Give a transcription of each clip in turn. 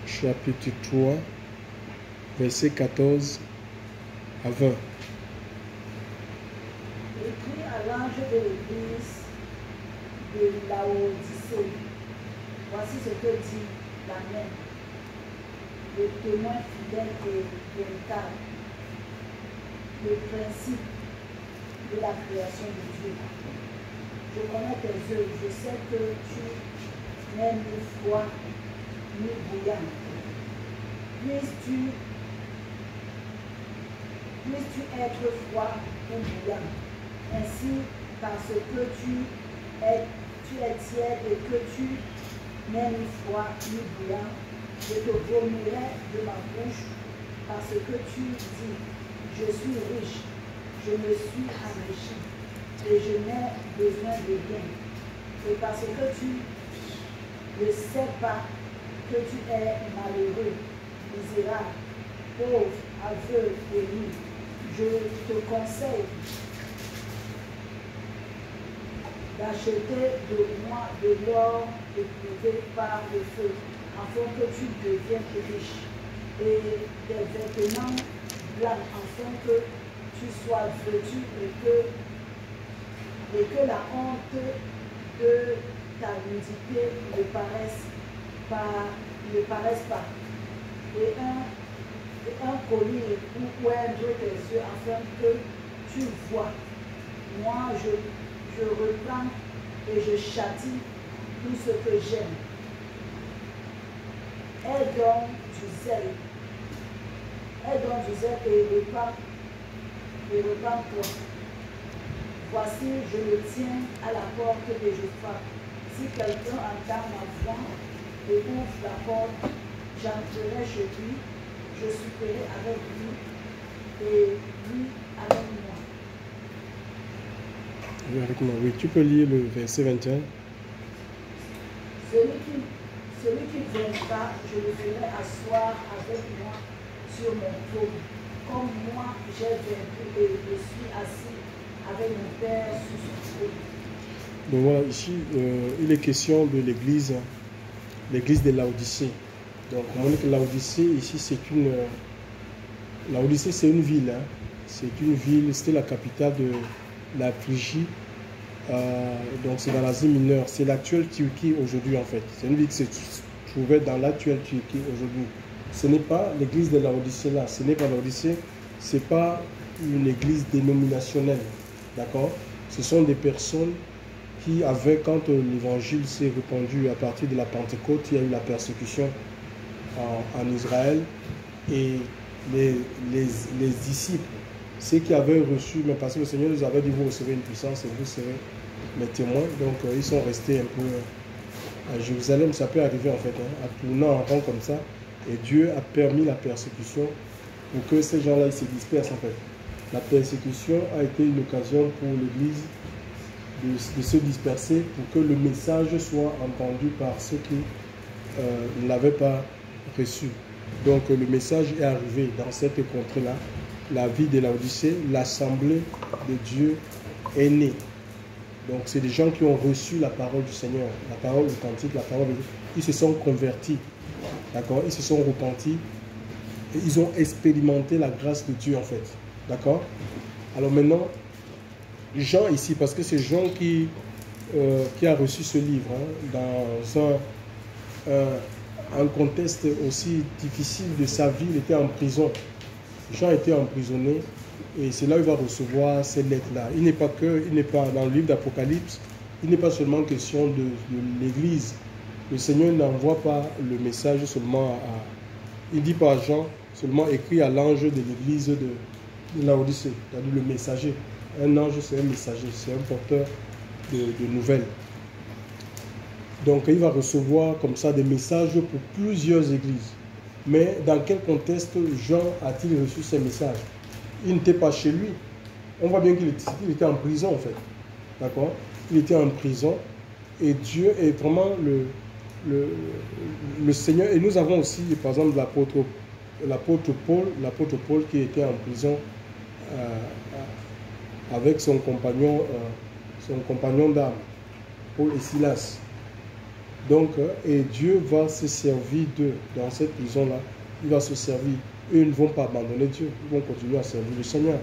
chapitre 3, verset 14 à 20. Écrit à l'ange de l'église de Laodicée. Voici ce que dit l'Amen, le témoin fidèle et véritable, le principe de la création de Dieu. Je connais tes œuvres, je sais que tu n'es ni froid ni bouillant. Puisses-tu être froid ou bouillant, ainsi parce que tu es tiède et que tu n'es ni froid ni bouillant, je te vomirai de ma bouche parce que tu dis, je suis riche, je me suis enrichi et je n'ai besoin de rien. Et parce que tu ne sais pas que tu es malheureux, misérable, pauvre, aveugle et nu, je te conseille d'acheter de moi de l'or éprouvé par le feu, afin que tu deviennes riche, et des vêtements blancs, afin que tu sois vêtu et que la honte de ta nudité ne paraisse pas, et un collier pour oindre tes yeux, afin que tu vois. Moi, je reprends et je châtie tout ce que j'aime. Aie donc du zèle et repends-toi. Voici, je me tiens à la porte et je frappe. Si quelqu'un entend ma voix et ouvre la porte, j'entrerai chez lui, je souperai avec lui et lui avec moi. Oui, avec moi. Oui, tu peux lire le verset 21. Celui qui viendra, je le ferai asseoir avec moi sur mon trône, comme moi j'ai vaincu et je suis assis avec mon Père sur son trône. Donc voilà, ici, il est question de l'église de Laodicée. Donc, on dit que Laodicée, ici, c'est une... Laodicée, c'est une ville. Hein. C'est une ville, c'était la capitale de la Phrygie. Donc, c'est dans l'Asie mineure. C'est l'actuelle Turquie aujourd'hui, en fait. C'est une ville qui se trouvait dans l'actuelle Turquie aujourd'hui. Ce n'est pas l'église de Laodicée là. Ce n'est pas Laodicée. Ce n'est pas une église dénominationnelle. D'accord? Ce sont des personnes qui avaient, quand l'évangile s'est répandu à partir de la Pentecôte, il y a eu la persécution en Israël, et les disciples, ceux qui avaient reçu, mais parce que le Seigneur nous avait dit, vous recevez une puissance et vous serez mes témoins, donc ils sont restés un peu à Jérusalem. Ça peut arriver en fait, hein, à tournant en rond comme ça, et Dieu a permis la persécution pour que ces gens-là ils se dispersent en fait. La persécution a été une occasion pour l'Église de se disperser, pour que le message soit entendu par ceux qui ne l'avaient pas reçu. Donc le message est arrivé dans cette contrée-là. La vie de Laodicée, l'assemblée de Dieu est née. Donc c'est des gens qui ont reçu la parole du Seigneur, la parole authentique, la parole de Dieu. Ils se sont convertis, d'accord? Ils se sont repentis et ils ont expérimenté la grâce de Dieu en fait, d'accord? Alors maintenant, Jean ici, parce que c'est Jean qui a reçu ce livre, hein, dans un contexte aussi difficile de sa vie. Il était en prison. Jean était emprisonné et c'est là où il va recevoir ces lettres-là. Il n'est pas dans le livre d'Apocalypse, il n'est pas seulement question de l'Église. Le Seigneur n'envoie pas le message seulement il dit pas à Jean, seulement écrit à l'ange de l'Église de Laodicée, c'est-à-dire le messager. Un ange, c'est un messager, c'est un porteur de nouvelles. Donc il va recevoir comme ça des messages pour plusieurs églises. Mais dans quel contexte Jean a-t-il reçu ces messages? Il n'était pas chez lui. On voit bien qu'il était en prison en fait. D'accord? Il était en prison et Dieu est vraiment le Seigneur. Et nous avons aussi par exemple l'apôtre Paul qui était en prison avec son compagnon d'armes, Paul et Silas. Donc, et Dieu va se servir d'eux dans cette prison-là. Il va se servir. Eux ne vont pas abandonner Dieu. Ils vont continuer à servir le Seigneur.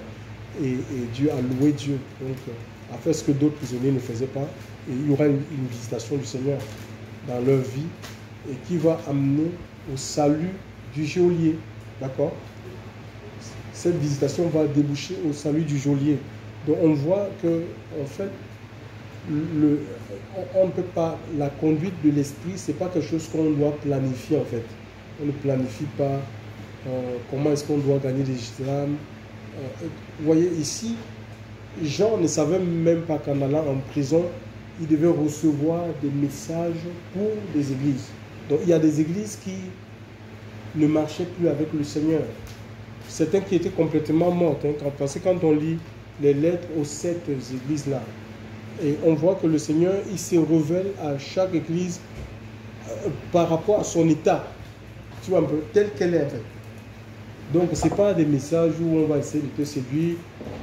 Et Dieu a loué Dieu. Donc, à faire ce que d'autres prisonniers ne faisaient pas. Et il y aura une visitation du Seigneur dans leur vie et qui va amener au salut du geôlier. D'accord? Cette visitation va déboucher au salut du geôlier. Donc, on voit que, en fait, on ne peut pas, la conduite de l'esprit, c'est pas quelque chose qu'on doit planifier en fait. On ne planifie pas comment est-ce qu'on doit gagner des âmes. Vous voyez ici, Jean ne savait même pas qu'en allant en prison, il devait recevoir des messages pour des églises. Donc il y a des églises qui ne marchaient plus avec le Seigneur. Certaines qui étaient complètement mortes. Parce que quand on lit les lettres aux 7 églises-là, et on voit que le Seigneur, il se révèle à chaque église par rapport à son état. Tu vois un peu, tel qu'elle est en fait. Donc, ce n'est pas des messages où on va essayer de te séduire,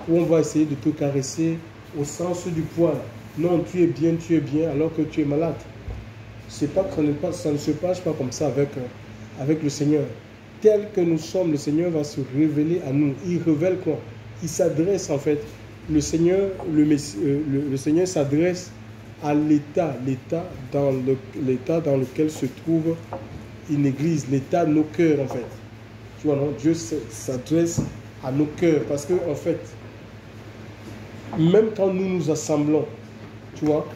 où on va essayer de te caresser au sens du poil. Non, tu es bien, alors que tu es malade. C'est pas, ça ne se passe pas comme ça avec le Seigneur. Tel que nous sommes, le Seigneur va se révéler à nous. Il révèle quoi? Il s'adresse en fait. Le Seigneur, le Seigneur s'adresse à l'état dans lequel se trouve une église, l'état de nos cœurs en fait. Tu vois, non? Dieu s'adresse à nos cœurs parce que en fait, même quand nous nous assemblons, tu vois,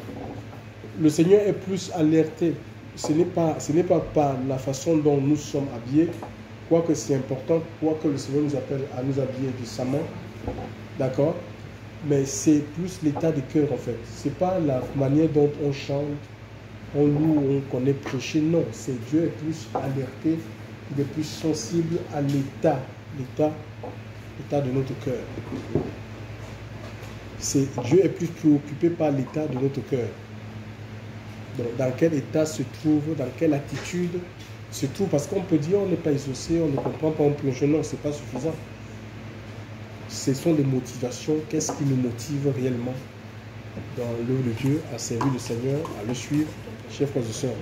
le Seigneur est plus alerté. Ce n'est pas par la façon dont nous sommes habillés, quoique c'est important, quoique le Seigneur nous appelle à nous habiller décemment, d'accord? Mais c'est plus l'état du cœur en fait. C'est pas la manière dont on chante, on loue, on connaît prêcher. Non, c'est Dieu est plus alerté, il est plus sensible à l'état de notre cœur. Dieu est plus préoccupé par l'état de notre cœur. Donc, dans quel état se trouve, dans quelle attitude se trouve, parce qu'on peut dire on n'est pas exaucé, on ne comprend pas, on plonge. Non, c'est pas suffisant. Ce sont des motivations. Qu'est-ce qui nous motive réellement dans l'œuvre de Dieu à servir le Seigneur, à le suivre, chers frères et sœurs.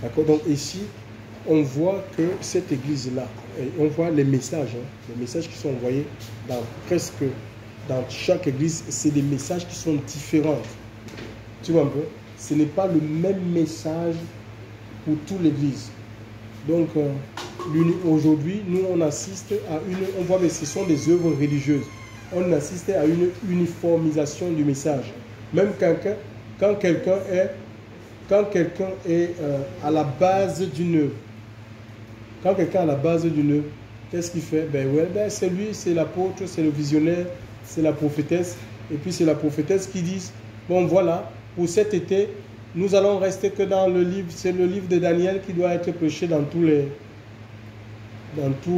D'accord? Donc ici, on voit que cette église-là, on voit les messages qui sont envoyés dans chaque église, c'est des messages qui sont différents. Tu vois un peu? Ce n'est pas le même message pour toute l'église. Donc, aujourd'hui, nous, on assiste à on voit que ce sont des œuvres religieuses. On assiste à une uniformisation du message. Même quand quelqu'un est à la base d'une œuvre, qu'est-ce qu'il fait? C'est lui, c'est l'apôtre, c'est le visionnaire, c'est la prophétesse. Et puis, c'est la prophétesse qui dit, bon, voilà, pour cet été, nous allons rester que dans le livre, c'est le livre de Daniel qui doit être prêché dans tous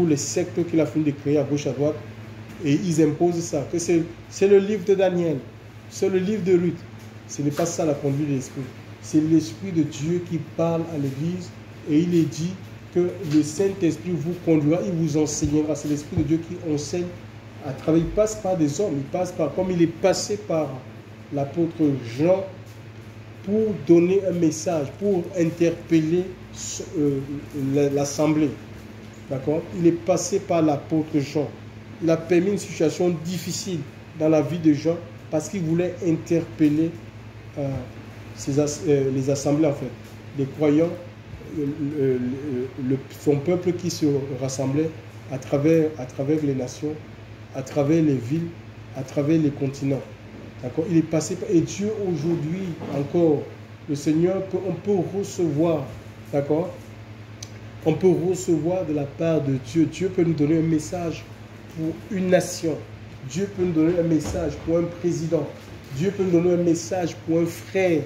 les sectes qu'il a fini de créer à gauche à droite. Et ils imposent ça, que c'est le livre de Daniel, c'est le livre de Ruth. Ce n'est pas ça la conduite de l'Esprit. C'est l'Esprit de Dieu qui parle à l'Église et il est dit que le Saint-Esprit vous conduira, il vous enseignera. C'est l'Esprit de Dieu qui enseigne à travers. Il passe par des hommes, il passe par, comme il est passé par l'apôtre Jean, pour donner un message, pour interpeller l'assemblée. D'accord? Il est passé par l'apôtre Jean. Il a permis une situation difficile dans la vie de Jean parce qu'il voulait interpeller les assemblées, en fait. Les croyants, son peuple qui se rassemblait à travers les nations, à travers les villes, à travers les continents. D'accord? Il est passé par... Et Dieu aujourd'hui, encore, le Seigneur, on peut recevoir, d'accord? On peut recevoir de la part de Dieu. Dieu peut nous donner un message pour une nation. Dieu peut nous donner un message pour un président. Dieu peut nous donner un message pour un frère.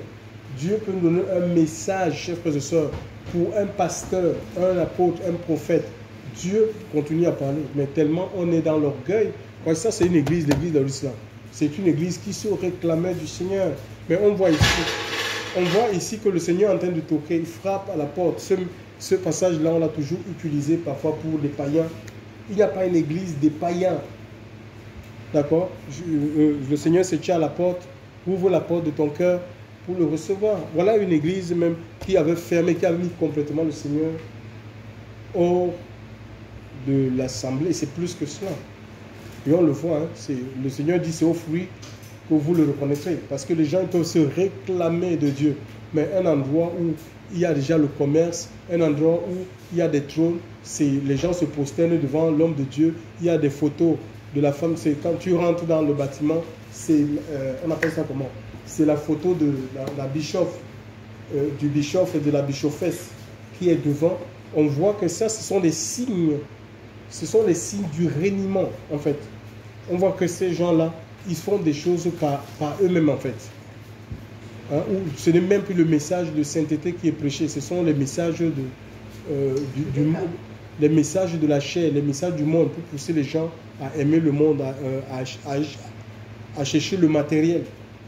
Dieu peut nous donner un message, chers frères et sœurs, pour un pasteur, un apôtre, un prophète. Dieu continue à parler, mais tellement on est dans l'orgueil. Ça, c'est une église, l'église de l'islam. C'est une église qui se réclamait du Seigneur. Mais on voit ici que le Seigneur est en train de toquer. Il frappe à la porte. Ce passage-là, on l'a toujours utilisé parfois pour les païens. Il n'y a pas une église des païens. D'accord? Le Seigneur se tient à la porte. Ouvre la porte de ton cœur. pour le recevoir. Voilà une église même qui avait fermé, qui avait mis complètement le Seigneur hors de l'assemblée. C'est plus que cela. Et on le voit, hein, le Seigneur dit c'est au fruit que vous le reconnaîtrez. Parce que les gens peuvent se réclamer de Dieu. Mais un endroit où il y a déjà le commerce, un endroit où il y a des trônes, les gens se prosternent devant l'homme de Dieu. Il y a des photos de la femme. C'est quand tu rentres dans le bâtiment, on appelle ça comment? C'est la photo de la bichoffe, du bichoffe et de la bichoffesse qui est devant. On voit que ça, ce sont des signes. Ce sont les signes du reniement, en fait. On voit que ces gens-là, ils font des choses par eux-mêmes, en fait. Hein, où ce n'est même plus le message de sainteté qui est prêché, ce sont les messages les messages de la chair, les messages du monde pour pousser les gens à aimer le monde, à chercher le matériel.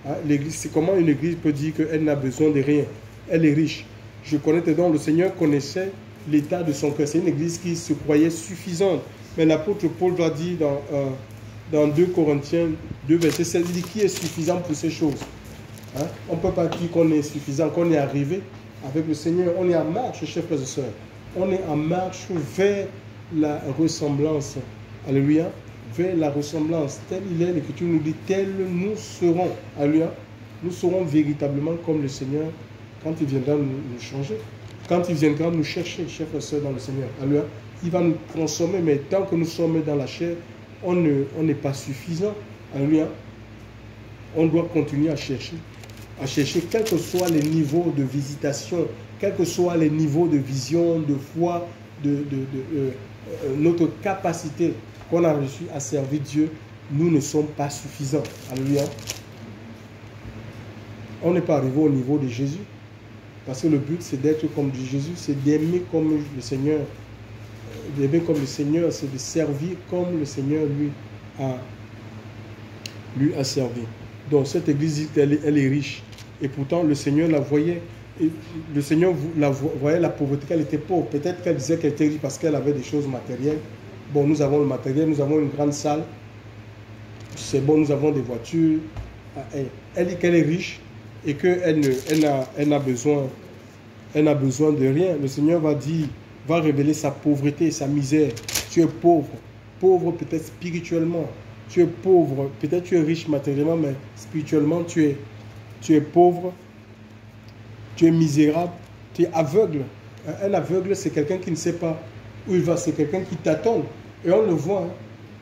Hein, l'église, c'est comment une église peut dire qu'elle n'a besoin de rien, elle est riche. Je connais tes dons, le Seigneur connaissait l'état de son cœur. C'est une église qui se croyait suffisante. Mais l'apôtre Paul va dire dans 2 Corinthiens 2, verset 16, il dit qui est suffisant pour ces choses. Hein? On ne peut pas dire qu'on est suffisant, qu'on est arrivé avec le Seigneur. On est en marche, chers frères et sœurs. On est en marche vers la ressemblance. Alléluia. Vers la ressemblance. Tel il est, l'Écriture nous dit, tel nous serons. Alléluia. Nous serons véritablement comme le Seigneur quand il viendra nous changer. Quand il viendra nous chercher, chers frères et sœurs, dans le Seigneur. Alléluia. Il va nous transformer, mais tant que nous sommes dans la chair, on n'est pas suffisant. Alléluia. On doit continuer à chercher, quels que soient les niveaux de visitation, quels que soient les niveaux de vision, de foi, notre capacité qu'on a reçue à servir Dieu, nous ne sommes pas suffisants. Alléluia. On n'est pas arrivé au niveau de Jésus, parce que le but c'est d'être comme Jésus, c'est d'aimer comme le Seigneur. D'aimer comme le Seigneur, c'est de servir comme le Seigneur lui a servi. Donc cette église, elle est riche. Et pourtant, le Seigneur la voyait. Et le Seigneur voyait la pauvreté, qu'elle était pauvre. Peut-être qu'elle disait qu'elle était riche parce qu'elle avait des choses matérielles. Bon, nous avons le matériel, nous avons une grande salle. C'est bon, nous avons des voitures. Elle dit qu'elle est riche et qu'elle n'a besoin de rien. Le Seigneur va révéler sa pauvreté, sa misère. Tu es pauvre. Pauvre peut-être spirituellement. Tu es pauvre, peut-être tu es riche matériellement, mais spirituellement tu es pauvre, tu es misérable, tu es aveugle. Un aveugle, c'est quelqu'un qui ne sait pas où il va, c'est quelqu'un qui t'attend. Et on le voit, hein.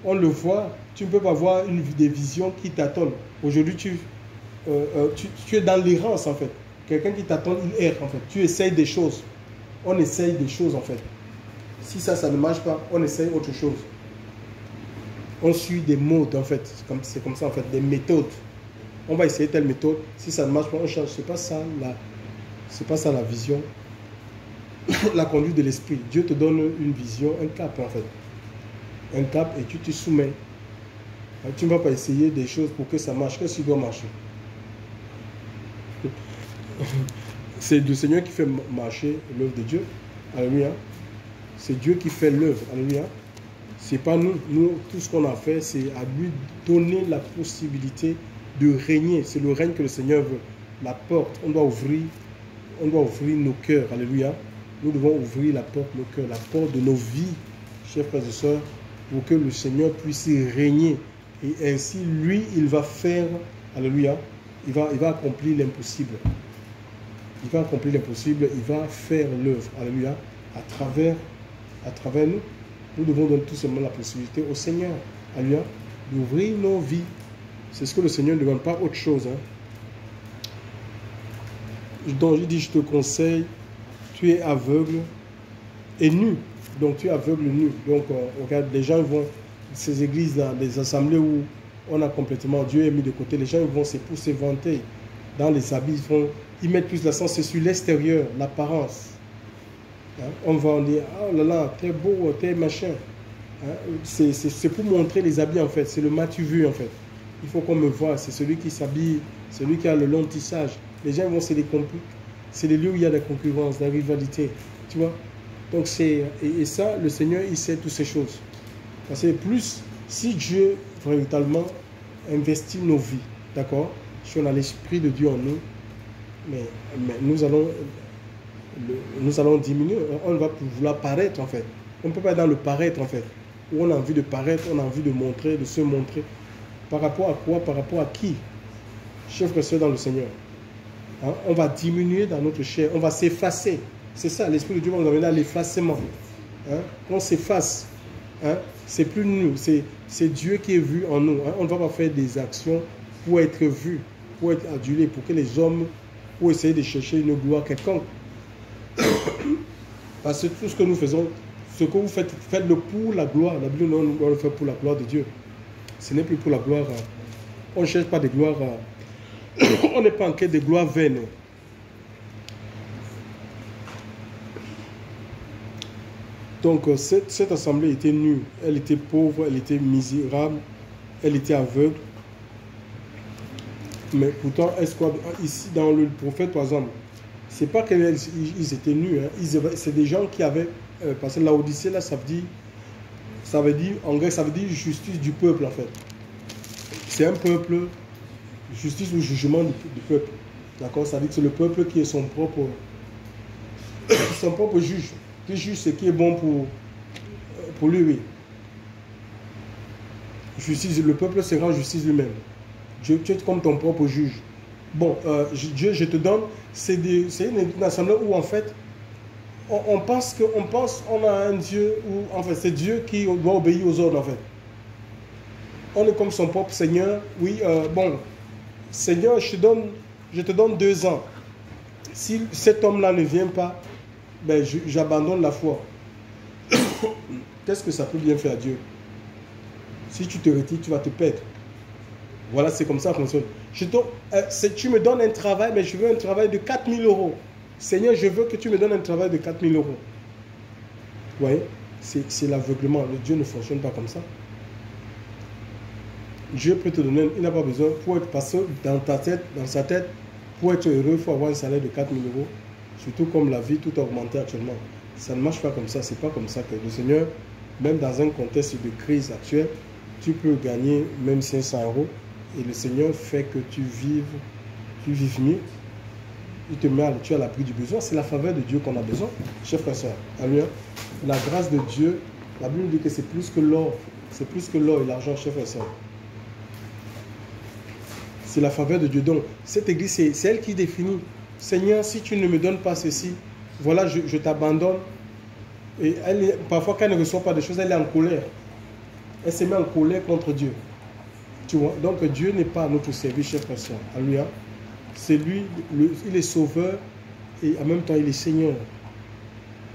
On le voit, tu ne peux pas voir des visions qui t'attendent. Aujourd'hui, tu es dans l'errance en fait. Quelqu'un qui t'attend, il erre en fait. Tu essayes des choses. On essaye des choses en fait. Si ça ne marche pas, on essaye autre chose. On suit des modes en fait, c'est comme ça en fait, des méthodes. On va essayer telle méthode, si ça ne marche pas, on change. C'est pas ça la vision, la conduite de l'esprit. Dieu te donne une vision, un cap en fait. Un cap et tu te soumets. Tu ne vas pas essayer des choses pour que ça marche, qu'est-ce qui doit marcher? C'est le Seigneur qui fait marcher l'œuvre de Dieu. Alléluia. C'est Dieu qui fait l'œuvre. Alléluia. C'est pas nous. Nous, tout ce qu'on a fait, c'est à lui donner la possibilité de régner. C'est le règne que le Seigneur veut. La porte, on doit ouvrir nos cœurs. Alléluia. Nous devons ouvrir la porte de nos cœurs, la porte de nos vies, chers frères et sœurs, pour que le Seigneur puisse régner. Et ainsi, lui, il va faire, alléluia, il va accomplir l'impossible. Il va accomplir l'impossible, il va faire l'œuvre, alléluia, à travers nous. Nous devons donner tout simplement la possibilité au Seigneur, alléluia, d'ouvrir nos vies. C'est ce que le Seigneur ne demande, pas autre chose. Hein. Donc, je dis, je te conseille, tu es aveugle et nu. Donc, tu es aveugle nu. Donc, regarde, les gens vont, ces églises-là, des assemblées où on a complètement, Dieu est mis de côté, les gens vont, c'est pour se vanter. Dans les habits, ils mettent plus l'accent, c'est sur l'extérieur, l'apparence. Hein? On va dire, oh là là, t'es beau, t'es machin. Hein? C'est pour montrer les habits en fait, c'est le m'as-tu vu en fait. Il faut qu'on me voie, c'est celui qui s'habille, celui qui a le long tissage. Les gens vont, c'est les lieux où il y a la concurrence, la rivalité, tu vois. Donc et ça, le Seigneur, il sait toutes ces choses. Parce que plus, si Dieu véritablement investit nos vies, d'accord, si on a l'Esprit de Dieu en nous, mais nous allons diminuer. On va vouloir paraître, en fait. On ne peut pas être dans le paraître, en fait. Où on a envie de paraître, on a envie de montrer, de se montrer. Par rapport à quoi? Par rapport à qui? Chers frères et sœurs dans le Seigneur. Hein? On va diminuer dans notre chair, on va s'effacer. C'est ça, l'Esprit de Dieu va nous amener à l'effacement. Hein? On s'efface. Hein? C'est plus nous, c'est Dieu qui est vu en nous. Hein? On ne va pas faire des actions pour être vu, pour être adulé, pour que les hommes, pour essayer de chercher une gloire quelconque. Parce que tout ce que nous faisons, ce que vous faites, faites-le pour la gloire. La Bible nous doit le faire pour la gloire de Dieu. Ce n'est plus pour la gloire. On ne cherche pas de gloire. On n'est pas en quête de gloire vaine. Donc cette assemblée était nue, elle était pauvre, elle était misérable, elle était aveugle. Mais pourtant, ici dans le prophète, par exemple, c'est pas qu'ils étaient nus, hein. C'est des gens qui avaient, parce que Laodicée, là, ça veut dire, en grec, ça veut dire justice du peuple, en fait. C'est un peuple, justice ou jugement du peuple. D'accord? Ça veut dire que c'est le peuple qui est son propre juge. Qui juge ce qui est bon pour lui, oui. Justice, le peuple se rend justice lui-même. Dieu, tu es comme ton propre juge. Bon, Dieu, je te donne, c'est une assemblée où en fait, on pense qu'on a un Dieu, où en fait c'est Dieu qui doit obéir aux ordres en fait. On est comme son propre Seigneur. Oui, bon, Seigneur, je te donne 2 ans. Si cet homme-là ne vient pas, ben j'abandonne la foi. Qu'est-ce que ça peut bien faire à Dieu? Si tu te retires, tu vas te perdre. Voilà, c'est comme ça que ça fonctionne. Tu me donnes un travail, mais je veux un travail de 4 000 euros. Seigneur, je veux que tu me donnes un travail de 4 000 euros. Vous voyez, c'est l'aveuglement. Dieu ne fonctionne pas comme ça. Dieu peut te donner, il n'a pas besoin, pour être passé dans sa tête, pour être heureux, il faut avoir un salaire de 4 000 euros. Surtout comme la vie tout a augmenté actuellement. Ça ne marche pas comme ça, c'est pas comme ça que le Seigneur, même dans un contexte de crise actuelle, tu peux gagner même 500 euros et le Seigneur fait que tu vives mieux. Il te met, tu as l'abri du besoin. C'est la faveur de Dieu qu'on a besoin, chers frères et sœurs. Alléluia. La grâce de Dieu, la Bible dit que c'est plus que l'or. C'est plus que l'or et l'argent, chers frères et sœurs. C'est la faveur de Dieu. Donc, cette église, c'est elle qui définit. Seigneur, si tu ne me donnes pas ceci, voilà, je t'abandonne. Et parfois, quand elle ne reçoit pas des choses, elle est en colère. Elle se met en colère contre Dieu. Tu vois? Donc, Dieu n'est pas à notre service, chers frères et sœurs. Alléluia. C'est lui, il est sauveur et en même temps, il est Seigneur.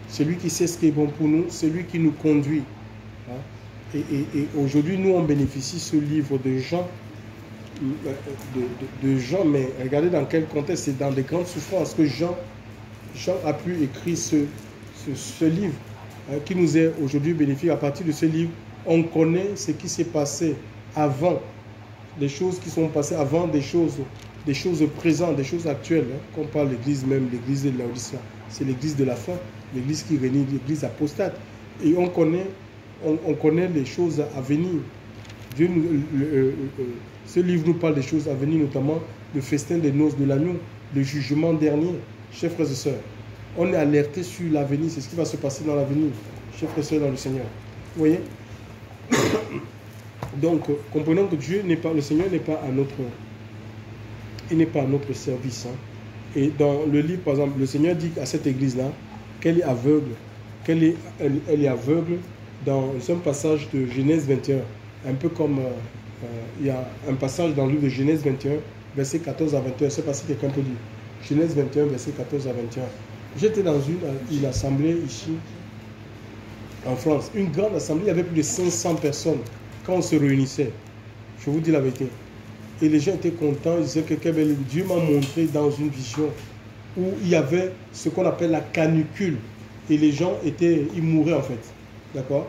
C'est lui qui sait ce qui est bon pour nous, c'est lui qui nous conduit. Hein? Et aujourd'hui, nous, on bénéficie ce livre de Jean. De Jean, mais regardez dans quel contexte, c'est dans des grandes souffrances que Jean a pu écrire ce livre qui nous est aujourd'hui bénéfique. À partir de ce livre, on connaît ce qui s'est passé avant, des choses qui sont passées avant, des choses présentes, des choses actuelles. Qu'on parle de l'église même, l'église de Laodicée, c'est l'église de la fin, l'église qui réunit, l'église apostate. Et on connaît les choses à venir. Dieu ce livre nous parle des choses à venir, notamment le festin des noces de l'agneau, le jugement dernier. Chers frères et sœurs, on est alerté sur l'avenir, c'est ce qui va se passer dans l'avenir, chers frères et sœurs dans le Seigneur. Vous voyez? Donc, comprenons que le Seigneur n'est pas à notre service. Hein. Et dans le livre, par exemple, le Seigneur dit à cette église-là qu'elle est aveugle. Elle est aveugle dans un passage de Genèse 21, un peu comme... il y a un passage dans le livre de Genèse 21, verset 14 à 21. Je ne sais pas si quelqu'un peut lire. Genèse 21, verset 14 à 21. J'étais dans une assemblée ici, en France. Une grande assemblée, il y avait plus de 500 personnes quand on se réunissait. Je vous dis la vérité. Et les gens étaient contents. Ils disaient que Dieu m'a montré dans une vision où il y avait ce qu'on appelle la canicule. Et les gens ils mouraient en fait. D'accord?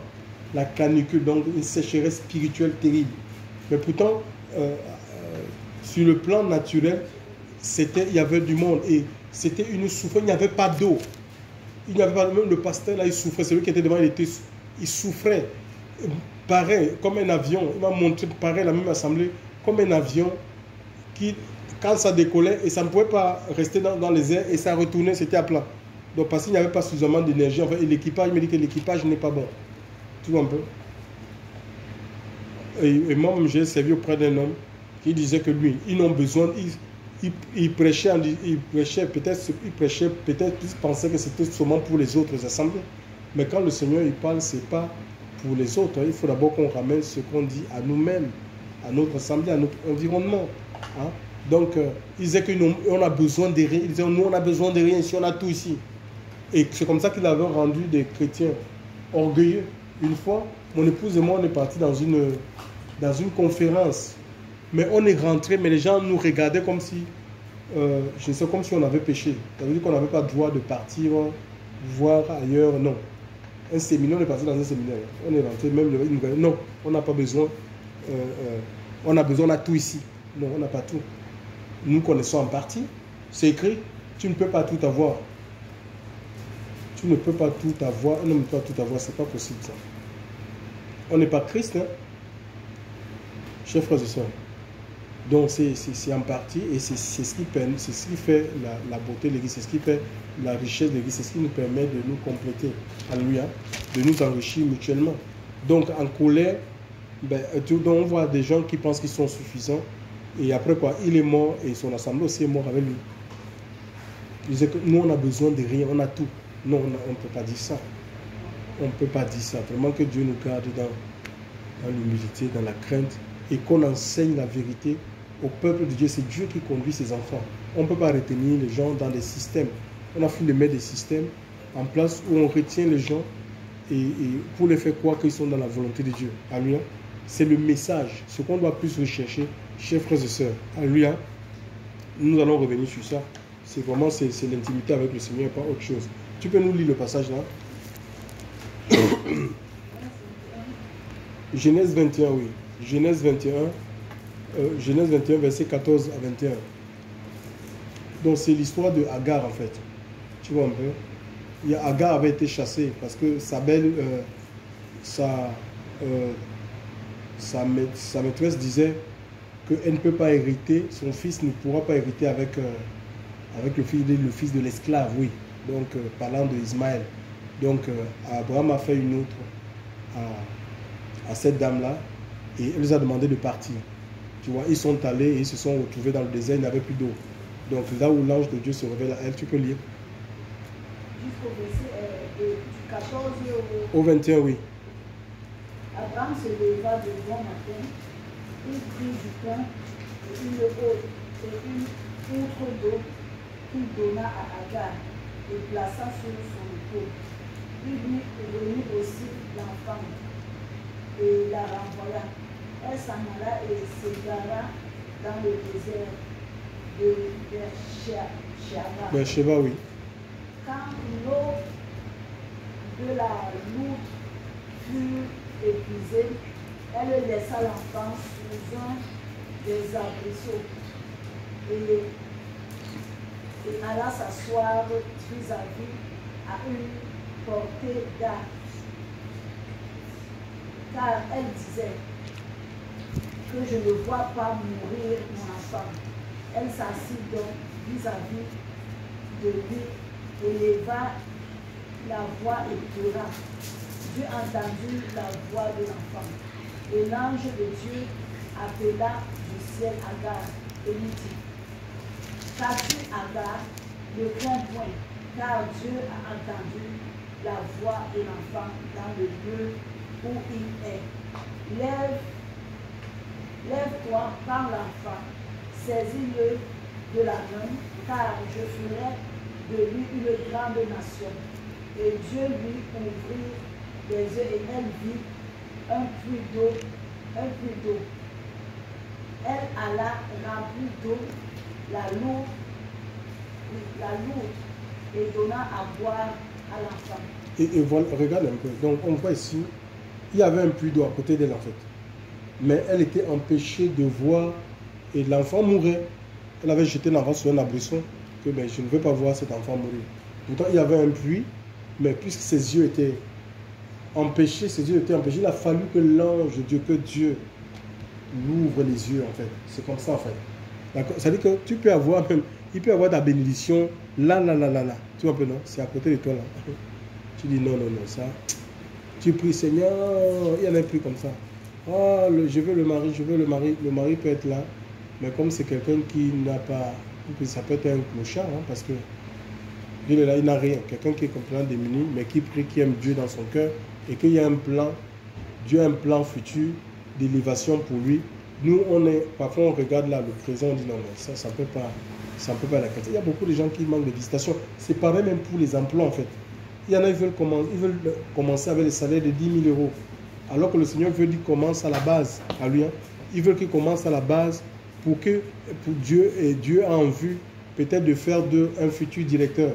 La canicule, donc une sécheresse spirituelle terrible. Mais pourtant, sur le plan naturel, il y avait du monde et c'était une souffrance. Il n'y avait pas d'eau. Il n'y avait pas, même le pasteur là, il souffrait. Celui qui était devant, il souffrait. Pareil, comme un avion. Il m'a montré pareil la même assemblée, comme un avion qui quand ça décollait, et ça ne pouvait pas rester dans les airs, et ça retournait, c'était à plat. Donc parce qu'il n'y avait pas suffisamment d'énergie, en fait, et l'équipage me dit que l'équipage n'est pas bon. Tu vois un peu. Et moi, j'ai servi auprès d'un homme qui disait que lui, ils n'ont besoin, il prêchait peut-être, il pensait que c'était seulement pour les autres assemblées. Mais quand le Seigneur il parle, c'est pas pour les autres. Il faut d'abord qu'on ramène ce qu'on dit à nous-mêmes, à notre assemblée, à notre environnement. Hein? Donc, il disait qu'on a besoin de rien. Il disait, nous, on a besoin de rien ici, on a tout ici. Et c'est comme ça qu'il avait rendu des chrétiens orgueilleux. Une fois, mon épouse et moi, on est partis dans une conférence. Mais on est rentré, mais les gens nous regardaient comme si, je ne sais, comme si on avait péché. Ça veut dire qu'on n'avait pas le droit de partir, voir ailleurs, non. Un séminaire, on est parti dans un séminaire. On est rentré, même non, on n'a pas besoin. On a besoin, on a tout ici. Non, on n'a pas tout. Nous connaissons en partie. C'est écrit, tu ne peux pas tout avoir. Tu ne peux pas tout avoir. On ne peut pas tout avoir, c'est pas possible ça. On n'est pas Christ, hein? Chers frères et sœurs. Donc c'est en partie, et c'est ce qui fait la beauté de l'Église, c'est ce qui fait la richesse de l'Église, c'est ce qui nous permet de nous compléter, alléluia, de nous enrichir mutuellement. Donc en colère, ben, on voit des gens qui pensent qu'ils sont suffisants, et après quoi, il est mort et son assemblée aussi est mort avec lui. Il disait que nous on a besoin de rien, on a tout. Non, on ne peut pas dire ça. On ne peut pas dire ça. Vraiment que Dieu nous garde dans l'humilité, dans la crainte, et qu'on enseigne la vérité au peuple de Dieu. C'est Dieu qui conduit ses enfants. On ne peut pas retenir les gens dans des systèmes. On a fini de mettre des systèmes en place où on retient les gens et pour les faire croire qu'ils sont dans la volonté de Dieu. Alléluia. C'est le message, ce qu'on doit plus rechercher, chers frères et sœurs. Alléluia. Nous allons revenir sur ça. C'est vraiment c'est l'intimité avec le Seigneur, pas autre chose. Tu peux nous lire le passage là? Genèse 21, oui. Genèse 21, verset 14 à 21. Donc c'est l'histoire de Agar en fait. Tu vois un peu. Agar avait été chassée parce que sa maîtresse disait qu'elle ne peut pas hériter, son fils ne pourra pas hériter avec le fils de l'esclave, oui. Donc parlant de Ismaël. Donc Abraham a fait une autre à cette dame-là. Et elle les a demandé de partir. Tu vois, ils sont allés et ils se sont retrouvés dans le désert, il n'y avait plus d'eau. Donc là où l'ange de Dieu se révèle à elle, tu peux lire. Jusqu'au verset du 14 au 21, oui. Abraham se leva de bon matin, il prit du pain et une outre d'eau qu'il donna à Agar et plaça sur son épaule. Il lui remit aussi l'enfant et la renvoya. Elle s'en alla et s'égara dans le désert de Beersheba. Beersheba, oui. Quand l'eau de la loutre fut épuisée, elle laissa l'enfant sous un des arbrisseaux et alla s'asseoir vis-à-vis à une portée d'arc. Car elle disait que je ne vois pas mourir mon enfant. Elle s'assit donc vis-à-vis de lui, éleva la voix et pleura. Dieu entendit la voix de l'enfant. Et l'ange de Dieu appela du ciel Agar et lui dit: Qu'as-tu, Agar? Ne crains point, car Dieu a entendu la voix de l'enfant dans le lieu où il est. Lève-toi, prends l'enfant, saisis-le de la main, car je ferai de lui une grande nation. Et Dieu lui ouvrit les yeux et elle vit un puits d'eau. Elle alla remplir d'eau la loutre et donna à boire à l'enfant. Et voilà, regarde un peu. Donc on voit ici, il y avait un puits d'eau à côté d'elle en fait. Mais elle était empêchée de voir et l'enfant mourait. Elle avait jeté l'enfant sur un arbrisseau que ben, je ne veux pas voir cet enfant mourir. Pourtant il y avait un puits, mais puisque ses yeux étaient empêchés, il a fallu que l'ange de Dieu, que Dieu l'ouvre les yeux en fait. C'est comme ça en fait. D'accord? C'est-à-dire que tu peux avoir même, il peut avoir ta bénédiction là. Tu vois un peu, non? C'est à côté de toi là. Tu dis non, ça. Tu pries, Seigneur, il y en a plus comme ça. Oh, je veux le mari, je veux le mari. Le mari peut être là, mais comme c'est quelqu'un qui n'a pas, ça peut être un clochard, hein, parce que il est là, il n'a rien. Quelqu'un qui est complètement démuni, mais qui prie, qui aime Dieu dans son cœur, et qu'il y a un plan, Dieu a un plan futur d'élévation pour lui. Nous, parfois on regarde là le présent, on dit non, ça ne peut pas la qualité. Il y a beaucoup de gens qui manquent de visitation. C'est pareil même pour les emplois en fait. Il y en a, ils veulent commencer avec les salaires de 10 000 euros. Alors que le Seigneur veut qu'il commence à la base, à lui. Hein. Il veut qu'il commence à la base pour Dieu, et Dieu a en vue peut-être de faire un futur directeur.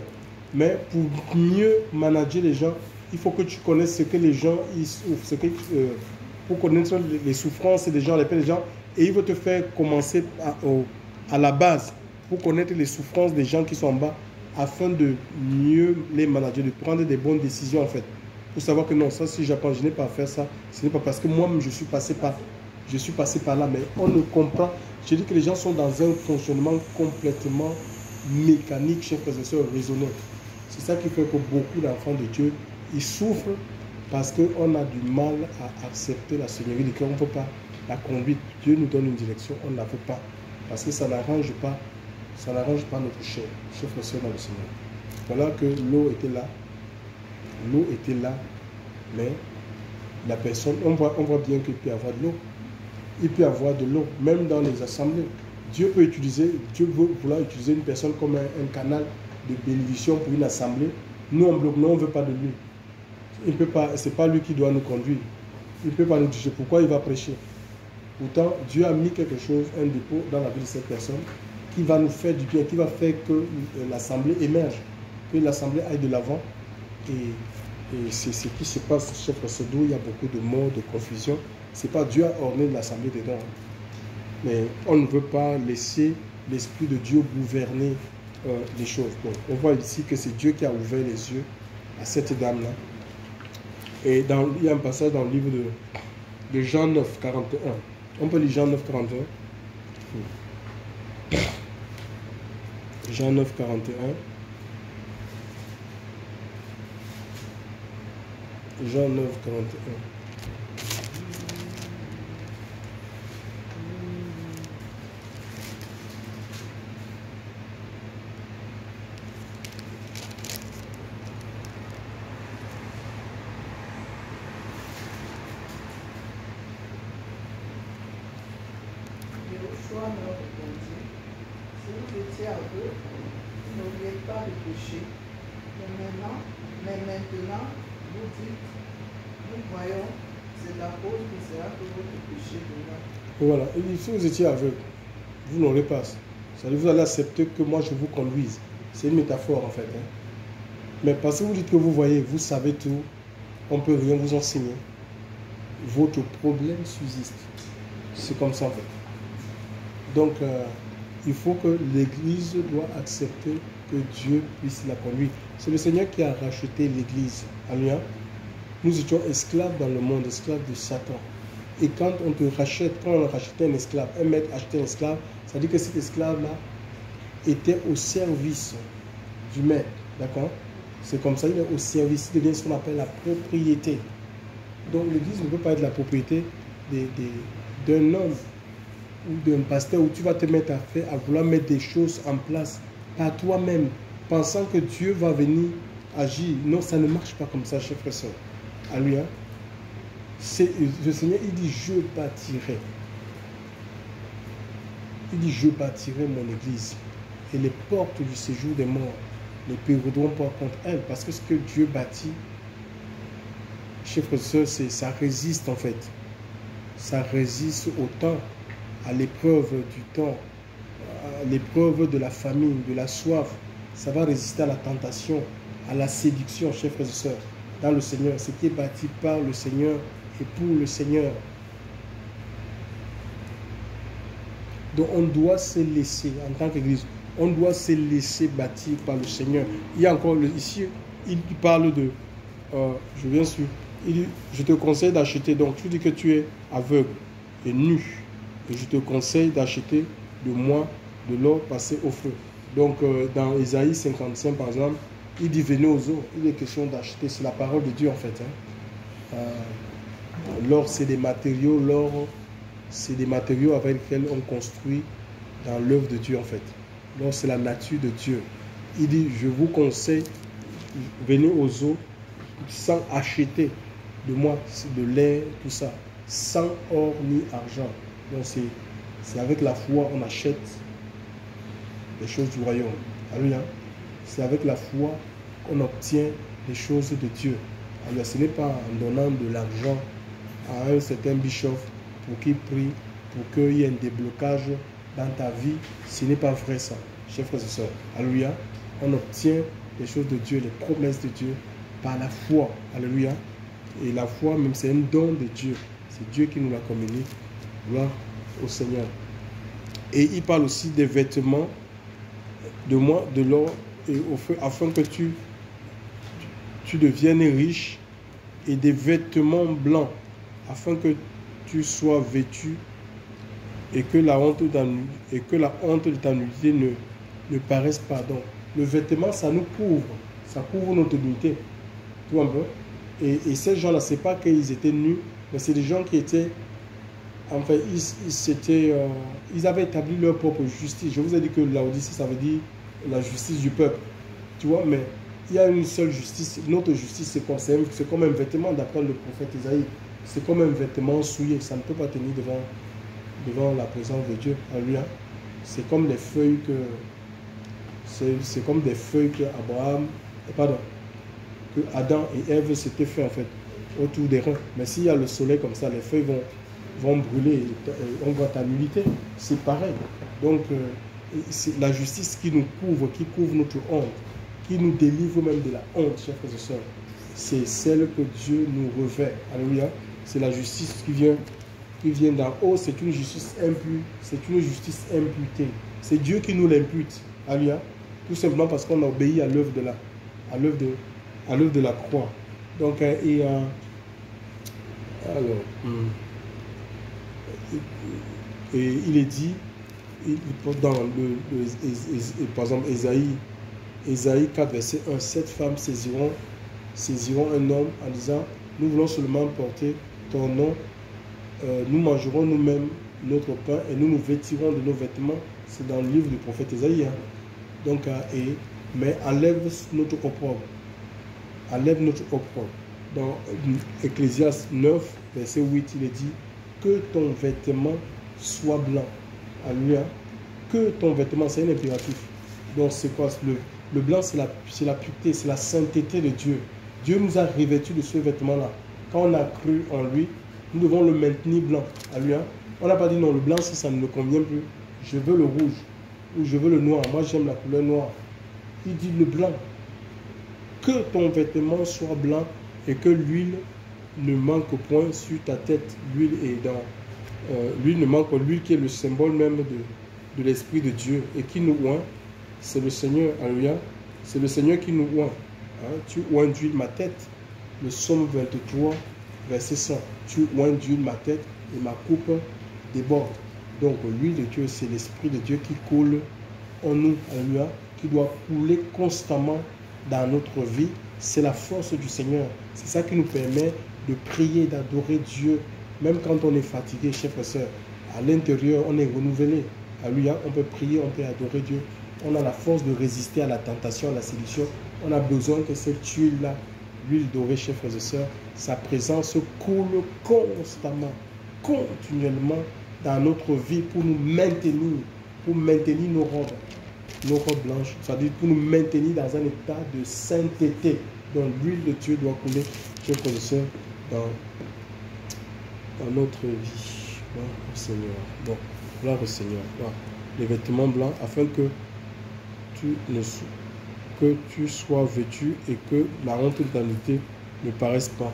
Mais pour mieux manager les gens, il faut que tu connaisses ce que les gens souffrent, pour connaître les souffrances des gens, les peines des gens, et il veut te faire commencer à la base pour connaître les souffrances des gens qui sont en bas, afin de mieux les manager, de prendre des bonnes décisions en fait. Pour savoir que non, ça si j'apprends, je n'ai pas à faire ça, ce n'est pas parce que moi-même je suis passé par là, mais on ne comprend. Je dis que les gens sont dans un fonctionnement complètement mécanique, chers frères et sœurs, raisonnés. C'est ça qui fait que beaucoup d'enfants de Dieu, ils souffrent parce qu'on a du mal à accepter la Seigneurie du cœur. On ne peut pas la conduite. Dieu nous donne une direction, on ne la veut pas. Parce que ça n'arrange pas notre chair, chers frères et sœurs dans le Seigneur. Voilà que l'eau était là, mais la personne, on voit bien qu'il peut y avoir de l'eau. Il peut y avoir de l'eau, même dans les assemblées. Dieu veut vouloir utiliser une personne comme un canal de bénédiction pour une assemblée. Nous, on bloque, non, on ne veut pas de lui. Il peut pas, c'est pas lui qui doit nous conduire. Il ne peut pas nous dire pourquoi il va prêcher. Pourtant, Dieu a mis quelque chose, un dépôt dans la vie de cette personne qui va nous faire du bien, qui va faire que l'assemblée émerge, que l'assemblée aille de l'avant. Et c'est ce qui se passe, chef Procédure, il y a beaucoup de morts, de confusion. Ce n'est pas Dieu a orné l'assemblée dedans. Mais on ne veut pas laisser l'Esprit de Dieu gouverner les choses. Donc, on voit ici que c'est Dieu qui a ouvert les yeux à cette dame-là. Et il y a un passage dans le livre de Jean 9, 41. On peut lire Jean 9, 41. Jean 9, 41. Jean 9, 41. Joshua leur répondit, si vous étiez aveugle, vous n'auriez pas de péché. Mais maintenant, vous dites, nous voyons, c'est la cause que sera que votre péché demeure. Voilà, il dit, si vous étiez aveugle, vous n'aurez pas. C'est-à-dire vous allez accepter que moi je vous conduise. C'est une métaphore en fait. Hein. Mais parce que vous dites que vous voyez, vous savez tout, on ne peut rien vous enseigner. Votre problème subsiste. C'est comme ça en fait. Donc, il faut que l'Église doit accepter que Dieu puisse la conduire. C'est le Seigneur qui a racheté l'Église. Alléluia. Nous étions esclaves dans le monde, esclaves de Satan. Et quand on te rachète, quand on a racheté un esclave, un maître achetait un esclave, ça dit que cet esclave-là était au service du maître. D'accord? C'est comme ça, il est au service, il devient ce qu'on appelle la propriété. Donc l'Église ne peut pas être la propriété d'un homme ou d'un pasteur où tu vas te mettre à vouloir mettre des choses en place par toi-même, pensant que Dieu va venir agir. Non, ça ne marche pas comme ça, chers frères et sœurs. Alléluia. Le Seigneur, il dit, je bâtirai. Il dit, je bâtirai mon église. Et les portes du séjour des morts ne pérudront pas contre elle. Parce que ce que Dieu bâtit, chers frères et sœurs, ça résiste en fait. Ça résiste au temps, à l'épreuve du temps, à l'épreuve de la famine, de la soif. Ça va résister à la tentation, à la séduction, chers frères et sœurs, dans le Seigneur. Ce qui est bâti par le Seigneur et pour le Seigneur. Donc on doit se laisser, en tant qu'Église, on doit se laisser bâtir par le Seigneur. Il y a encore, ici, il parle de, je viens sur, il dit, je te conseille d'acheter, donc tu dis que tu es aveugle et nu, et je te conseille d'acheter de moi de l'or passé au feu. Donc, dans Ésaïe 55, par exemple, il dit venez aux eaux. Il est question d'acheter. C'est la parole de Dieu, en fait. L'or, c'est des matériaux. L'or, c'est des matériaux avec lesquels on construit dans l'œuvre de Dieu, en fait. L'or, c'est la nature de Dieu. Il dit, je vous conseille, venez aux eaux sans acheter de moi, de lait, tout ça, sans or ni argent. Donc, c'est avec la foi on achète les choses du royaume. Alléluia. C'est avec la foi qu'on obtient les choses de Dieu. Alléluia. Ce n'est pas en donnant de l'argent à un certain bishop pour qu'il prie, pour qu'il y ait un déblocage dans ta vie. Ce n'est pas vrai ça, chers frères et sœurs. Alléluia. On obtient les choses de Dieu, les promesses de Dieu par la foi. Alléluia. Et la foi, même, c'est un don de Dieu. C'est Dieu qui nous la communique. Gloire au Seigneur. Et il parle aussi des vêtements de moi, de l'or et au feu, afin que tu deviennes riche, et des vêtements blancs, afin que tu sois vêtu et que la honte de ta nudité ne paraisse pas. Donc, le vêtement, ça nous couvre, ça couvre notre nudité. Tu vois un peu? Et ces gens-là, c'est pas qu'ils étaient nus, mais c'est des gens qui étaient, en fait, ils avaient établi leur propre justice. Je vous ai dit que Laodicée, ça veut dire la justice du peuple. Tu vois, mais il y a une seule justice. Notre justice, c'est comme un vêtement, d'après le prophète Isaïe. C'est comme un vêtement souillé. Ça ne peut pas tenir devant la présence de Dieu. Alléluia. C'est comme les feuilles c'est comme des feuilles que Adam et Ève s'étaient fait, en fait, autour des reins. Mais s'il y a le soleil comme ça, les feuilles vont brûler, on voit ta nullité. C'est pareil. Donc, c'est la justice qui nous couvre, qui couvre notre honte, qui nous délivre même de la honte, chers frères et sœurs. C'est celle que Dieu nous revêt. Alléluia. C'est la justice qui vient d'en haut. C'est une justice imputée. C'est Dieu qui nous l'impute. Alléluia. Tout simplement parce qu'on a obéi à l'œuvre de la croix. Donc, et il est dit, dans par exemple, Ésaïe 4, verset 1, 7 femmes saisiront un homme en disant, nous voulons seulement porter ton nom, nous mangerons nous-mêmes notre pain et nous nous vêtirons de nos vêtements. C'est dans le livre du prophète Ésaïe. Hein. Donc, mais enlève notre opprobre. Enlève notre opprobre. Dans Ecclésiaste 9, verset 8, il est dit, que ton vêtement soit blanc. Alléluia. Que ton vêtement, c'est un impératif. Donc, c'est quoi? Le blanc, c'est la pureté, c'est la sainteté de Dieu. Dieu nous a revêtus de ce vêtement-là. Quand on a cru en lui, nous devons le maintenir blanc. Alléluia. On n'a pas dit non, le blanc, si ça ne me convient plus, je veux le rouge ou je veux le noir. Moi, j'aime la couleur noire. Il dit le blanc. Que ton vêtement soit blanc et que l'huile ne manque point sur ta tête. L'huile est dans... l'huile ne manque pas. L'huile qui est le symbole même de l'Esprit de Dieu et qui nous oint. C'est le Seigneur. Alléluia. C'est le Seigneur qui nous oint. Hein? Tu oins d'huile ma tête. Le psaume 23, verset 100. Tu oins d'huile ma tête et ma coupe déborde. Donc l'huile de Dieu, c'est l'Esprit de Dieu qui coule en nous. Alléluia. Qui doit couler constamment dans notre vie. C'est la force du Seigneur. C'est ça qui nous permet de prier, d'adorer Dieu. Même quand on est fatigué, chers frères et sœurs, à l'intérieur, on est renouvelé. Alléluia. On peut prier, on peut adorer Dieu. On a la force de résister à la tentation, à la séduction. On a besoin que cette huile-là, l'huile dorée, chers frères et sœurs, sa présence coule constamment, continuellement dans notre vie pour nous maintenir nos robes blanches, c'est-à-dire pour nous maintenir dans un état de sainteté. Donc l'huile de Dieu doit couler, chers frères et sœurs, dans notre vie. Gloire au Seigneur. Bon, gloire au Seigneur. Voilà. Les vêtements blancs, afin que tu sois vêtu et que la honte de ta nudité ne paraisse pas.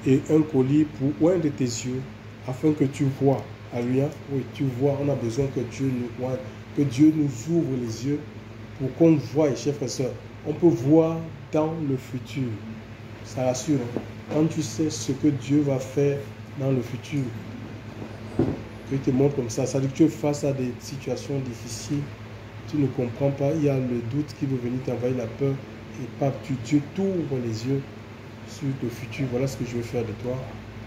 Et un collier pour oindre tes yeux, afin que tu vois. Alléluia. Oui, tu vois, on a besoin que Dieu nous oigne, que Dieu nous ouvre les yeux pour qu'on voie, chers frères et sœurs. On peut voir dans le futur. Ça rassure. Quand tu sais ce que Dieu va faire dans le futur, Dieu te montre comme ça. Ça veut dire que tu es face à des situations difficiles. Tu ne comprends pas. Il y a le doute qui veut venir t'envahir, la peur. Et pas, Dieu t'ouvre les yeux sur le futur. Voilà ce que je veux faire de toi.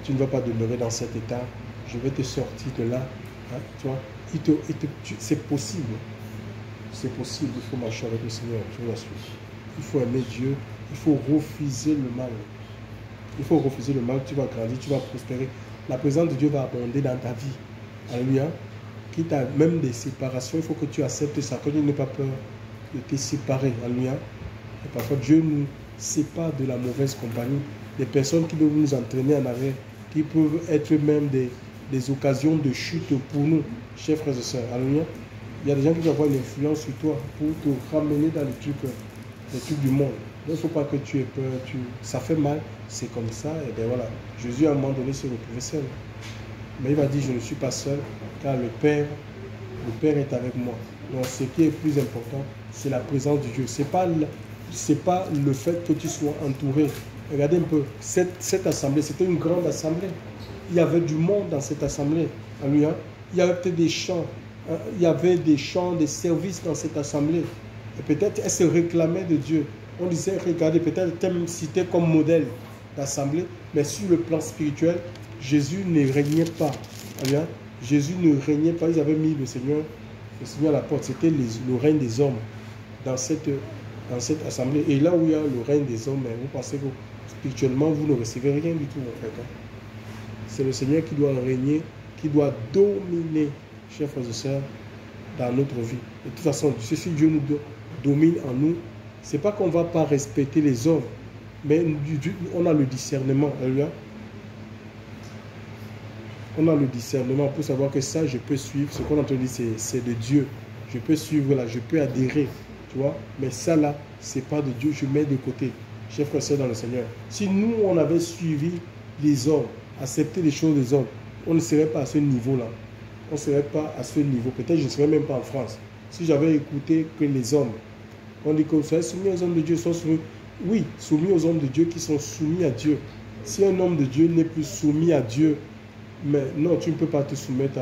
Tu ne vas pas demeurer dans cet état. Je vais te sortir de là. Hein, tu vois, c'est possible. C'est possible. Il faut marcher avec le Seigneur. Je vous assure. Il faut aimer Dieu. Il faut refuser le mal. Il faut refuser le mal. Tu vas grandir. Tu vas prospérer. La présence de Dieu va abonder dans ta vie. Alléluia. Quitte à même des séparations, il faut que tu acceptes ça. Que tu n'aies pas peur de te séparer. Alléluia. Et parfois, Dieu nous sépare de la mauvaise compagnie. Des personnes qui peuvent nous entraîner en arrière, qui peuvent être même des occasions de chute pour nous, chers frères et sœurs. Alléluia. Il y a des gens qui vont avoir une influence sur toi pour te ramener dans les trucs du monde. Il ne faut pas que tu aies peur. Ça fait mal, c'est comme ça. Et bien voilà. Jésus, à un moment donné, se retrouvait seul. Mais il va dire, je ne suis pas seul, car le Père est avec moi. Donc ce qui est plus important, c'est la présence de Dieu. Ce n'est pas le fait que tu sois entouré. Regardez un peu, cette assemblée, c'était une grande assemblée. Il y avait du monde dans cette assemblée. Alléluia. Il y avait peut-être des chants. Il y avait des chants, des services dans cette assemblée. Et peut-être elle se réclamait de Dieu. On disait, regardez, peut-être elle était même citée comme modèle d'assemblée, mais sur le plan spirituel, Jésus ne régnait pas. Alléluia. Jésus ne régnait pas. Ils avaient mis le Seigneur à la porte. C'était le règne des hommes dans cette assemblée. Et là où il y a le règne des hommes, vous pensez que spirituellement, vous ne recevez rien du tout en fait. C'est le Seigneur qui doit régner, qui doit dominer, chers frères et sœurs, dans notre vie. De toute façon, si Dieu nous domine en nous, ce n'est pas qu'on ne va pas respecter les hommes, mais on a le discernement. Alléluia. On a le discernement pour savoir que ça, je peux suivre. Ce qu'on a entendu, c'est de Dieu. Je peux suivre là, je peux adhérer. Tu vois, mais ça là, c'est pas de Dieu, je mets de côté. Chers frères et sœurs dans le Seigneur. Si nous, on avait suivi les hommes, accepté les choses des hommes, on ne serait pas à ce niveau-là. On ne serait pas à ce niveau. Peut-être je ne serais même pas en France. Si j'avais écouté que les hommes, on dit que vous soyez soumis aux hommes de Dieu, sont soumis. Oui, soumis aux hommes de Dieu qui sont soumis à Dieu. Si un homme de Dieu n'est plus soumis à Dieu, mais non, tu ne peux pas te soumettre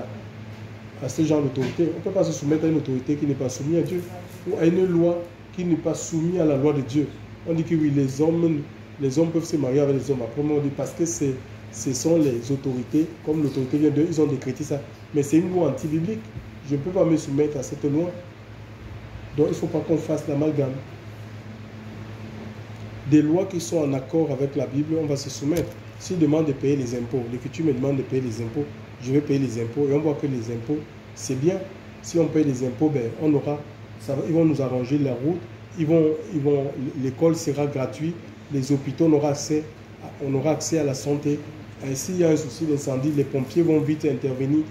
à ce genre d'autorité. On ne peut pas se soumettre à une autorité qui n'est pas soumise à Dieu, ou à une loi qui n'est pas soumise à la loi de Dieu. On dit que oui, les hommes peuvent se marier avec les hommes. Après, on dit parce que ce sont les autorités, comme l'autorité vient d'eux, ils ont décrété ça. Mais c'est une loi anti-biblique. Je ne peux pas me soumettre à cette loi. Donc, il ne faut pas qu'on fasse l'amalgame. Des lois qui sont en accord avec la Bible, on va se soumettre. S'il demande de payer les impôts, l'Écriture me demande de payer les impôts, je vais payer les impôts. Et on voit que les impôts, c'est bien. Si on paye les impôts, ben, ils vont nous arranger la route. L'école sera gratuite. Les hôpitaux, on aura accès à la santé. Et s'il y a un souci d'incendie, les pompiers vont vite intervenir.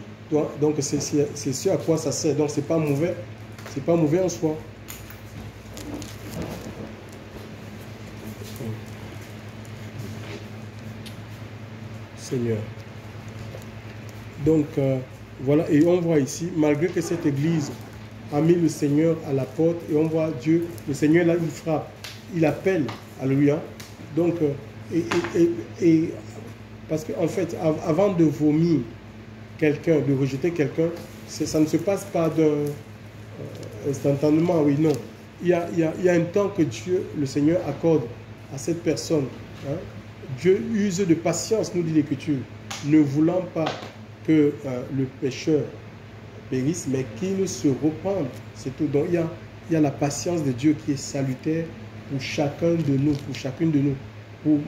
Donc, c'est ce à quoi ça sert. Donc, ce n'est pas mauvais. Ce n'est pas mauvais en soi. Seigneur. Donc, voilà. Et on voit ici, malgré que cette église a mis le Seigneur à la porte, et on voit Dieu, le Seigneur là, il frappe, il appelle. Alléluia. Donc, parce qu'en fait, avant de vomir quelqu'un, de rejeter quelqu'un, ça ne se passe pas instantanément, oui, non. Il y a un temps que Dieu, le Seigneur, accorde à cette personne. Hein. Dieu use de patience, nous dit l'Écriture, ne voulant pas que le pécheur périsse, mais qu'il se repente. C'est tout. Donc, il y a la patience de Dieu qui est salutaire pour chacun de nous, pour chacune de nous,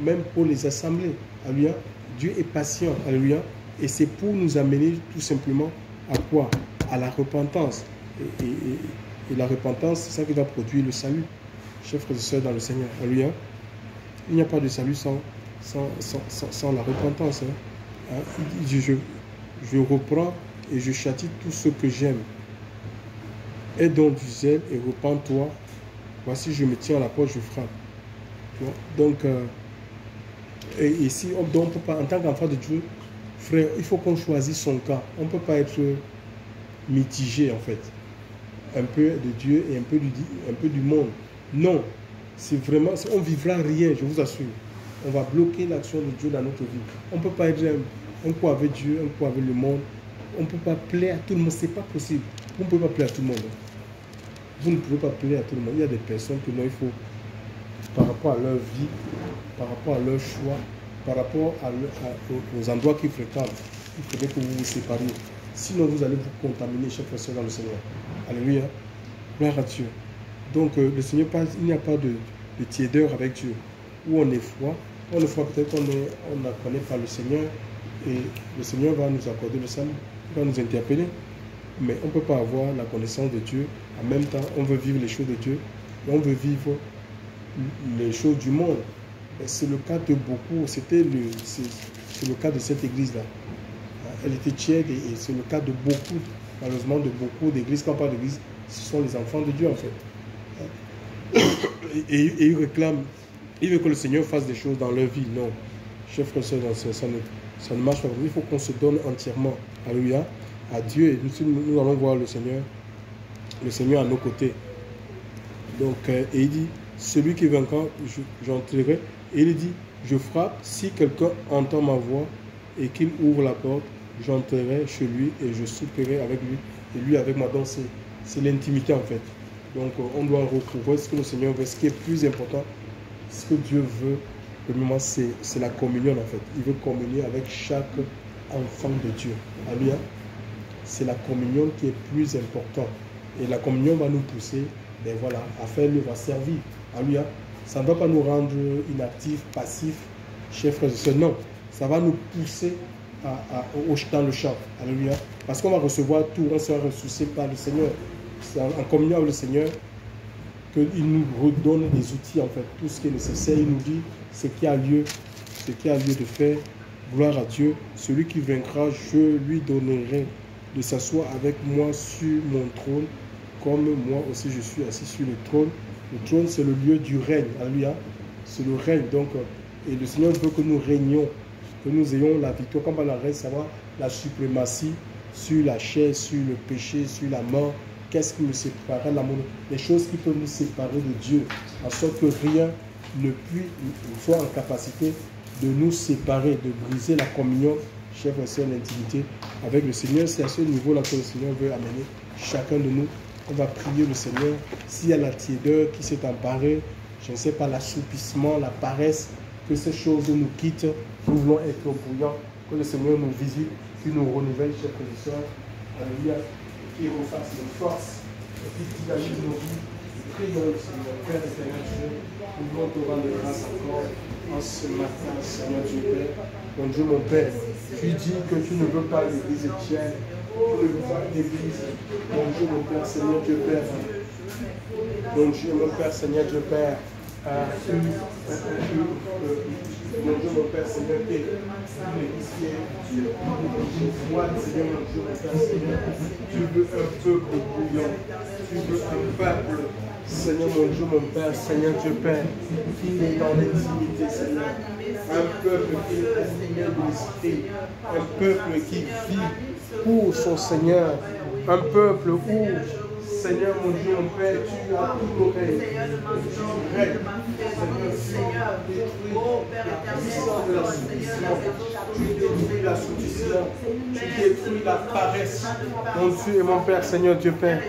même pour les assemblées. Alléluia. Dieu est patient. Alléluia. Et c'est pour nous amener tout simplement à quoi? À la repentance. Et la repentance, c'est ça qui va produire le salut. Chers frères et sœurs dans le Seigneur. Alléluia. Il n'y a pas de salut sans la repentance. Hein. Je reprends et je châtie tout ce que j'aime. Aie donc du zèle et repens-toi. Voici, je me tiens à la porte, je frappe. Donc, et ici, on ne peut pas, en tant qu'enfant de Dieu, frère, il faut qu'on choisisse son camp. On ne peut pas être mitigé, en fait. Un peu de Dieu et un peu du monde. Non, c'est vraiment, on ne vivra rien, je vous assure. On va bloquer l'action de Dieu dans notre vie. On ne peut pas être un coup avec Dieu, un coup avec le monde. on ne peut pas plaire à tout le monde, c'est pas possible. Vous ne pouvez pas plaire à tout le monde. Vous ne pouvez pas plaire à tout le monde. Il y a des personnes que non, il faut, par rapport à leur vie, par rapport à leur choix, par rapport aux endroits qu'ils fréquentent, il faudrait que vous vous sépariez. Sinon, vous allez vous contaminer chaque fois dans le Seigneur. Alléluia. Gloire à Dieu. Donc, le Seigneur, il n'y a pas de tiédeur avec Dieu. Où on est froid. On est froid, peut-être qu'on ne connaît pas le Seigneur. Et le Seigneur va nous accorder le salut. Il va nous interpeller. Mais on ne peut pas avoir la connaissance de Dieu. En même temps, on veut vivre les choses de Dieu. Et on veut vivre les choses du monde. C'est le cas de beaucoup. C'est le cas de cette église-là. Elle était tiède et c'est le cas de beaucoup, malheureusement, de beaucoup d'églises. Quand on parle d'église, ce sont les enfants de Dieu, en fait. Et ils réclament, ils veulent que le Seigneur fasse des choses dans leur vie. Non, chers frères et sœurs, ça ne marche pas. Il faut qu'on se donne entièrement, alléluia, à Dieu. Et nous allons voir le Seigneur à nos côtés. Donc, et il dit, celui qui est vainqueur, j'entrerai. Et il dit, je frappe, si quelqu'un entend ma voix et qu'il ouvre la porte, j'entrerai chez lui et je souperai avec lui et lui avec moi. Donc c'est l'intimité en fait. Donc on doit retrouver ce que le Seigneur veut. Ce qui est plus important, ce que Dieu veut, premièrement, c'est la communion en fait. Il veut communier avec chaque enfant de Dieu. Alléluia. C'est la communion qui est plus importante. Et la communion va nous pousser, ben voilà, à faire l'œuvre, à servir. Alléluia. Ça ne va pas nous rendre inactifs, passifs, chers frères et sœurs. Non, ça va nous pousser dans le champ. Alléluia. Parce qu'on va recevoir tout, on sera ressuscité par le Seigneur. C'est en communion avec le Seigneur qu'il nous redonne des outils, en fait. Tout ce qui est nécessaire, il nous dit ce qui a lieu de faire. Gloire à Dieu. Celui qui vaincra, je lui donnerai de s'asseoir avec moi sur mon trône, comme moi aussi je suis assis sur le trône. Le trône, c'est le lieu du règne. Alléluia. C'est le règne. Donc, et le Seigneur veut que nous régnions, que nous ayons la victoire. Comme on arrête, savoir la suprématie sur la chair, sur le péché, sur la mort. Qu'est-ce qui nous séparera de l'amour? Les choses qui peuvent nous séparer de Dieu, en sorte que rien ne soit en capacité de nous séparer, de briser la communion, chers frères et sœurs, l'intimité avec le Seigneur. C'est à ce niveau-là que le Seigneur veut amener chacun de nous. On va prier le Seigneur. S'il y a la tiédeur qui s'est emparée, je ne sais pas, l'assoupissement, la paresse, que ces choses nous quittent. Nous voulons être bouillants, que le Seigneur nous visite, qu'il nous renouvelle, chers frères et sœurs. Alléluia. Qu'il refasse nos forces, et qu'il dynamise nos vies. Prions le Seigneur, Père éternel Dieu. Nous voulons te rendre grâce encore en ce matin, Seigneur Dieu Père. Mon Dieu, mon Père, tu dis que tu ne veux pas l'église tienne. Tu ne veux pas l'église. Mon Dieu, mon Père, Seigneur Dieu Père. Mon Dieu, mon Père, Seigneur Dieu Père. Mon Dieu, mon Père, Seigneur, qui est une église qui est une foi, Seigneur, mon Dieu, mon Père, Seigneur. Tu veux un peuple bouillant. Tu veux un peuple, Seigneur, mon Dieu, mon Père, Seigneur, Dieu Père, qui est dans l'intimité, Seigneur. Un peuple qui est animé de l'esprit. Un peuple qui vit pour son Seigneur. Un peuple où, Seigneur, mon Dieu, mon Père, tu as tout l'oreille. Tu règnes, Seigneur, la puissance de la soumission. Tu détruis la soumission. Tu détruis la paresse. Mon Dieu et mon Père, Seigneur Dieu Père.